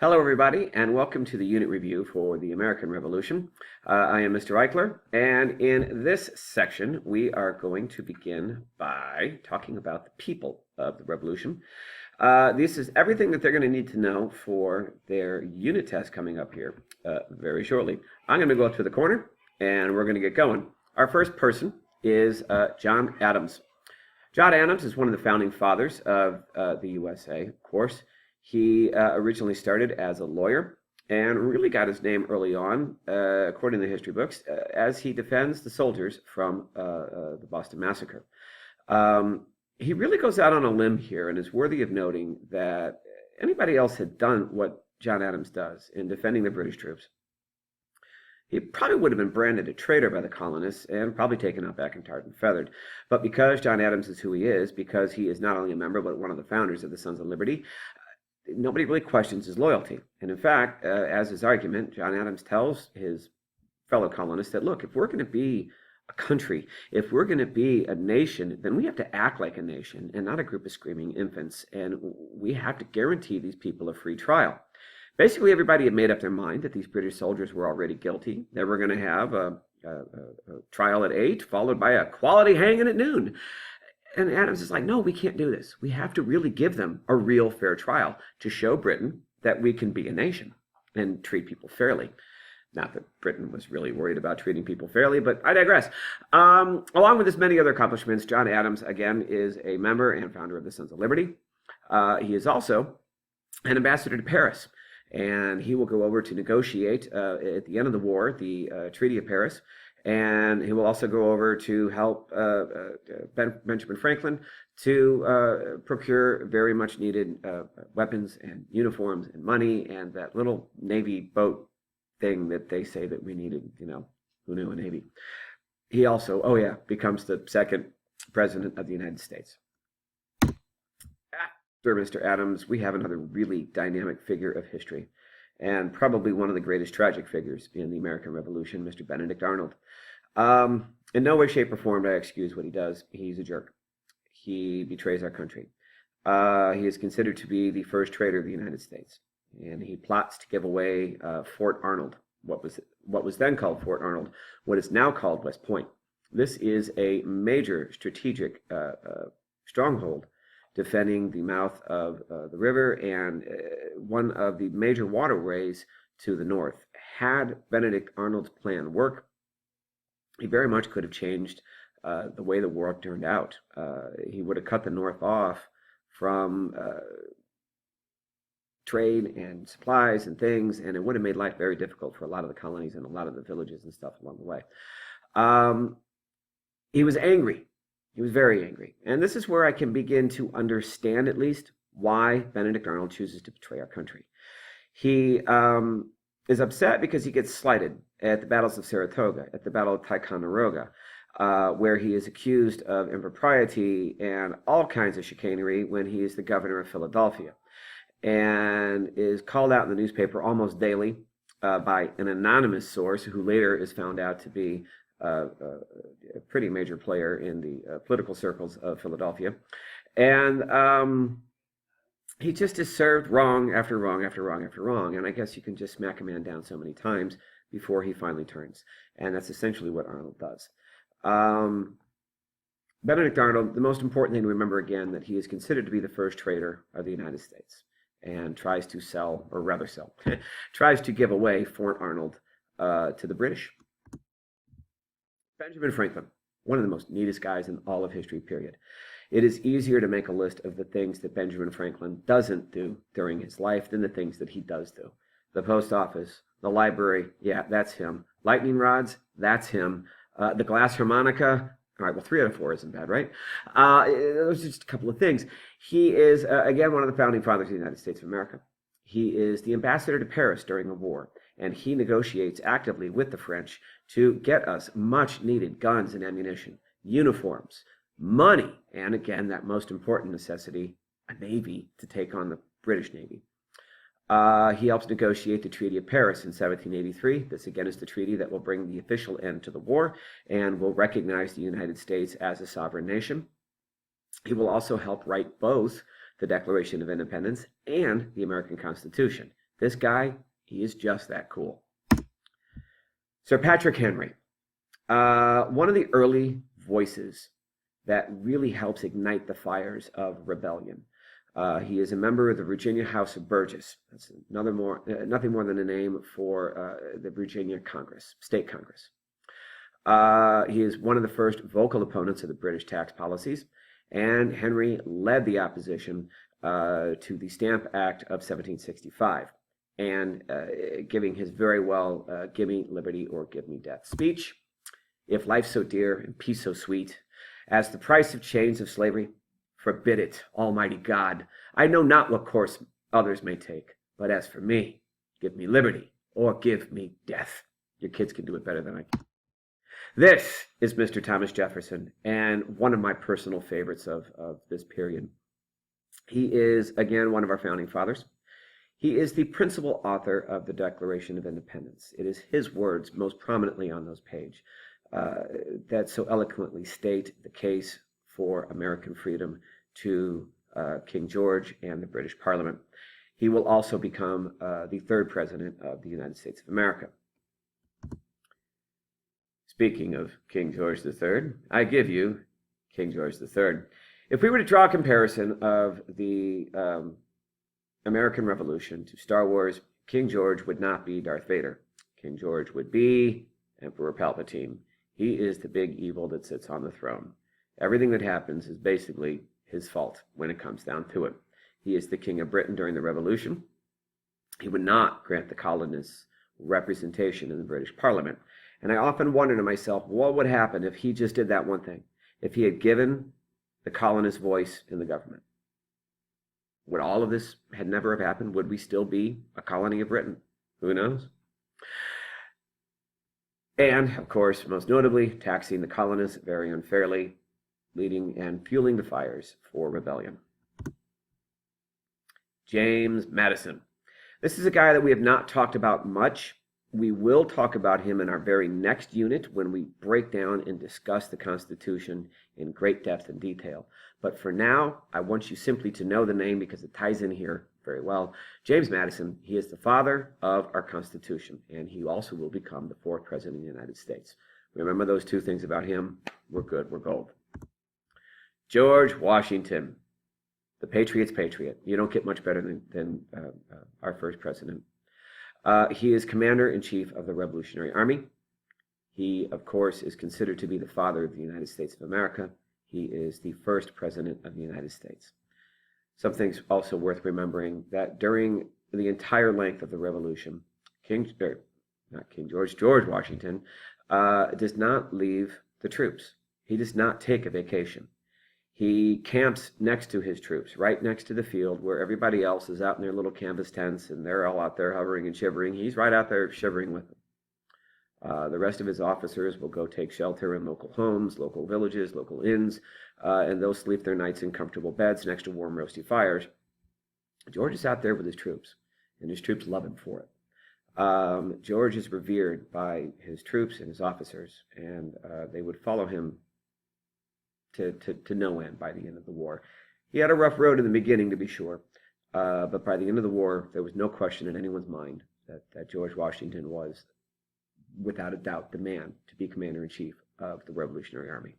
Hello, everybody, and welcome to the unit review for the American Revolution. I am Mr. Eichler, and in this section, we are going to begin by talking about the people of the Revolution. This is everything that they're going to need to know for their unit test coming up here very shortly. I'm going to go up to the corner, and we're going to get going. Our first person is John Adams. John Adams is one of the founding fathers of the USA, of course. He originally started as a lawyer and really got his name early on, according to the history books, as he defends the soldiers from the Boston Massacre. He really goes out on a limb here and is worthy of noting that anybody else had done what John Adams does in defending the British troops, he probably would have been branded a traitor by the colonists and probably taken out back and tarred and feathered. But because John Adams is who he is, because he is not only a member but one of the founders of the Sons of Liberty, nobody really questions his loyalty. And in fact, as his argument, John Adams tells his fellow colonists that, look, if we're going to be a country, if we're going to be a nation, then we have to act like a nation and not a group of screaming infants. And we have to guarantee these people a free trial. Basically, everybody had made up their mind that these British soldiers were already guilty. They were going to have a trial at 8, followed by a quality hanging at noon. And Adams is like, no, we can't do this. We have to really give them a real fair trial to show Britain that we can be a nation and treat people fairly. Not that Britain was really worried about treating people fairly, but I digress. Along with his many other accomplishments, John Adams, again, is a member and founder of the Sons of Liberty. He is also an ambassador to Paris, and he will go over to negotiate at the end of the war, the Treaty of Paris. And he will also go over to help Benjamin Franklin to procure very much needed weapons and uniforms and money and that little Navy boat thing that they say that we needed, who knew a Navy. He also, becomes the second president of the United States. After Mr. Adams, we have another really dynamic figure of history, and probably one of the greatest tragic figures in the American Revolution, Mr. Benedict Arnold. In no way, shape, or form do I excuse what he does. He's a jerk. He betrays our country. He is considered to be the first traitor of the United States, and he plots to give away Fort Arnold, what was then called Fort Arnold, what is now called West Point. This is a major strategic stronghold defending the mouth of the river and one of the major waterways to the north. Had Benedict Arnold's plan worked, he very much could have changed the way the war turned out. He would have cut the north off from trade and supplies and things, and it would have made life very difficult for a lot of the colonies and a lot of the villages and stuff along the way. He was angry. He was very angry. And this is where I can begin to understand, at least, why Benedict Arnold chooses to betray our country. He is upset because he gets slighted at the battles of Saratoga, at the Battle of Ticonderoga, where he is accused of impropriety and all kinds of chicanery when he is the governor of Philadelphia, and is called out in the newspaper almost daily by an anonymous source who later is found out to be a pretty major player in the political circles of Philadelphia. And he just is served wrong after wrong after wrong after wrong. And I guess you can just smack a man down so many times before he finally turns. And that's essentially what Arnold does. Benedict Arnold, the most important thing to remember again, that he is considered to be the first traitor of the United States and tries to tries to give away Fort Arnold to the British. Benjamin Franklin, one of the most neatest guys in all of history, period. It is easier to make a list of the things that Benjamin Franklin doesn't do during his life than the things that he does do. The post office, the library, yeah, that's him. Lightning rods, that's him. The glass harmonica, all right, well, 3 out of 4 isn't bad, right? Those are just a couple of things. He is, again, one of the founding fathers of the United States of America. He is the ambassador to Paris during the war, and he negotiates actively with the French to get us much needed guns and ammunition, uniforms, money, and again, that most important necessity, a navy to take on the British Navy. He helps negotiate the Treaty of Paris in 1783. This again is the treaty that will bring the official end to the war and will recognize the United States as a sovereign nation. He will also help write both the Declaration of Independence and the American Constitution. This guy, he is just that cool. Sir Patrick Henry, one of the early voices that really helps ignite the fires of rebellion. He is a member of the Virginia House of Burgess. That's nothing more than a name for the Virginia Congress, State Congress. He is one of the first vocal opponents of the British tax policies, and Henry led the opposition to the Stamp Act of 1765, and giving his very well "Give me liberty or give me death" speech. If life's so dear and peace so sweet as the price of chains of slavery, forbid it, Almighty God. I know not what course others may take, but as for me, give me liberty or give me death. Your kids can do it better than I can. This is Mr. Thomas Jefferson, and one of my personal favorites of this period. He is, again, one of our founding fathers. He is the principal author of the Declaration of Independence. It is his words most prominently on those pages that so eloquently state the case for American freedom to King George and the British Parliament. He will also become the third president of the United States of America. Speaking of King George III, I give you King George III. If we were to draw a comparison of the American Revolution to Star Wars, King George would not be Darth Vader. King George would be Emperor Palpatine. He is the big evil that sits on the throne. Everything that happens is basically his fault when it comes down to it. He is the King of Britain during the Revolution. He would not grant the colonists representation in the British Parliament. And I often wonder to myself, what would happen if he just did that one thing? If he had given the colonists voice in the government? Would all of this had never have happened? Would we still be a colony of Britain? Who knows? And, of course, most notably, taxing the colonists very unfairly, leading and fueling the fires for rebellion. James Madison. This is a guy that we have not talked about much. We will talk about him in our very next unit when we break down and discuss the Constitution in great depth and detail. But for now, I want you simply to know the name because it ties in here very well. James Madison, he is the father of our Constitution, and he also will become the fourth president of the United States. Remember those two things about him? We're good, we're gold. George Washington, the Patriot's patriot. You don't get much better than our first president. He is commander-in-chief of the Revolutionary Army. He, of course, is considered to be the father of the United States of America. He is the first president of the United States. Some things also worth remembering that during the entire length of the Revolution, George Washington does not leave the troops. He does not take a vacation. He camps next to his troops, right next to the field where everybody else is out in their little canvas tents and they're all out there hovering and shivering. He's right out there shivering with them. The rest of his officers will go take shelter in local homes, local villages, local inns, and they'll sleep their nights in comfortable beds next to warm, roasty fires. George is out there with his troops, and his troops love him for it. George is revered by his troops and his officers, and they would follow him to no end by the end of the war. He had a rough road in the beginning, to be sure, but by the end of the war, there was no question in anyone's mind that George Washington was, without a doubt, the man to be commander-in-chief of the Revolutionary Army.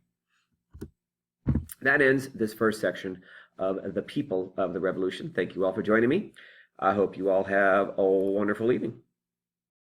That ends this first section of the people of the Revolution. Thank you all for joining me. I hope you all have a wonderful evening.